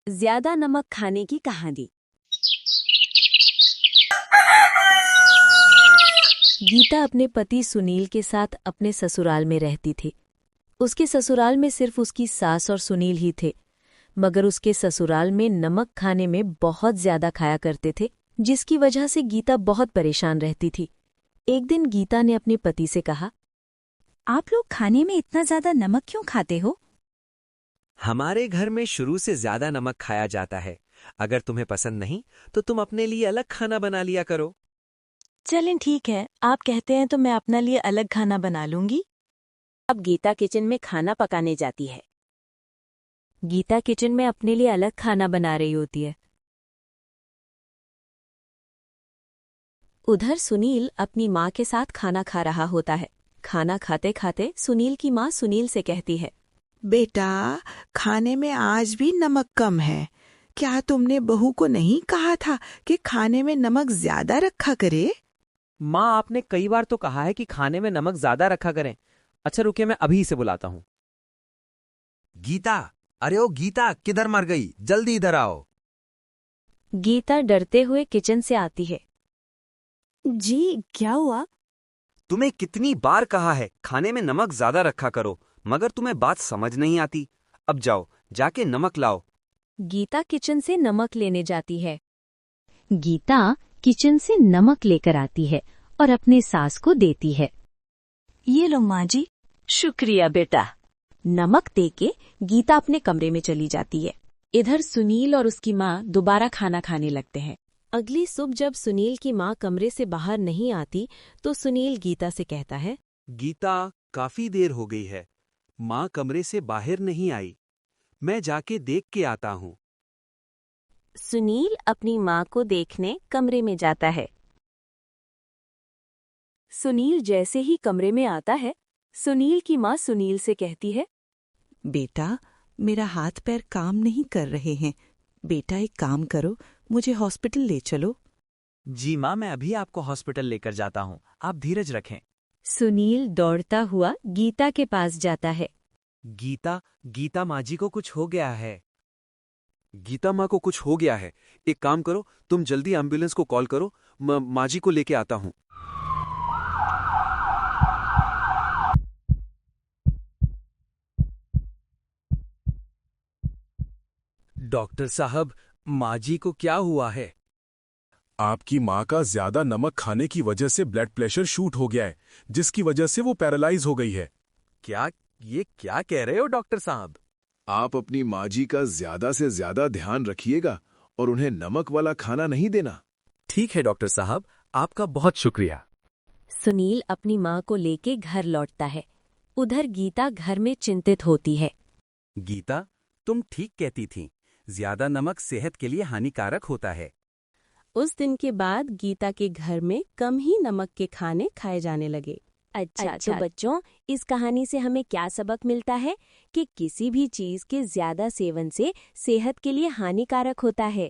ज्यादा नमक खाने की कहानी। गीता अपने पति सुनील के साथ अपने ससुराल में रहती थी। उसके ससुराल में सिर्फ उसकी सास और सुनील ही थे, मगर उसके ससुराल में नमक खाने में बहुत ज्यादा खाया करते थे, जिसकी वजह से गीता बहुत परेशान रहती थी। एक दिन गीता ने अपने पति से कहा, आप लोग खाने में इतना ज्यादा नमक क्यों खाते हो? हमारे घर में शुरू से ज्यादा नमक खाया जाता है। अगर तुम्हें पसंद नहीं तो तुम अपने लिए अलग खाना बना लिया करो। चलें ठीक है, आप कहते हैं तो मैं अपना लिए अलग खाना बना लूंगी। अब गीता किचन में खाना पकाने जाती है। गीता किचन में अपने लिए अलग खाना बना रही होती है। उधर सुनील अपनी माँ के साथ खाना खा रहा होता है। खाना खाते खाते सुनील की माँ सुनील से कहती है, बेटा, खाने में आज भी नमक कम है। क्या तुमने बहू को नहीं कहा था कि खाने में नमक ज्यादा रखा करे? माँ, आपने कई बार तो कहा है कि खाने में नमक ज्यादा रखा करें। अच्छा रुकिए, मैं अभी इसे बुलाता हूँ। गीता, अरे ओ गीता, किधर मर गई? जल्दी इधर आओ। गीता डरते हुए किचन से आती है। जी, क्या हुआ? तुम्हें कितनी बार कहा है खाने में नमक ज्यादा रखा करो, मगर तुम्हें बात समझ नहीं आती। अब जाओ, जाके नमक लाओ। गीता किचन से नमक लेने जाती है। गीता किचन से नमक लेकर आती है और अपने सास को देती है। ये लो माँ जी। शुक्रिया बेटा। नमक देके गीता अपने कमरे में चली जाती है। इधर सुनील और उसकी माँ दोबारा खाना खाने लगते हैं। अगली सुबह जब सुनील की माँ कमरे से बाहर नहीं आती तो सुनील गीता से कहता है, गीता, काफी देर हो गई है, माँ कमरे से बाहर नहीं आई। मैं जाके देख के आता हूँ। सुनील अपनी माँ को देखने कमरे में जाता है। सुनील जैसे ही कमरे में आता है, सुनील की माँ सुनील से कहती है, बेटा, मेरा हाथ पैर काम नहीं कर रहे हैं। बेटा, एक काम करो, मुझे हॉस्पिटल ले चलो। जी माँ, मैं अभी आपको हॉस्पिटल लेकर जाता हूँ, आप धीरज रखें। सुनील दौड़ता हुआ गीता के पास जाता है। गीता माँ जी को कुछ हो गया है। गीता माँ को कुछ हो गया है। एक काम करो, तुम जल्दी एम्बुलेंस को कॉल करो, माँ जी को लेके आता हूँ। डॉक्टर साहब, माँ जी को क्या हुआ है? आपकी माँ का ज्यादा नमक खाने की वजह से ब्लड प्रेशर शूट हो गया है, जिसकी वजह से वो पैरालाइज हो गई है। ये क्या कह रहे हो डॉक्टर साहब? आप अपनी माँ जी का ज्यादा से ज्यादा ध्यान रखिएगा और उन्हें नमक वाला खाना नहीं देना। ठीक है डॉक्टर साहब, आपका बहुत शुक्रिया। सुनील अपनी माँ को लेके घर लौटता है। उधर गीता घर में चिंतित होती है। गीता, तुम ठीक कहती थीं, ज्यादा नमक सेहत के लिए हानिकारक होता है। उस दिन के बाद गीता के घर में कम ही नमक के खाने खाए जाने लगे। अच्छा तो बच्चों, इस कहानी से हमें क्या सबक मिलता है कि किसी भी चीज के ज्यादा सेवन से सेहत के लिए हानिकारक होता है।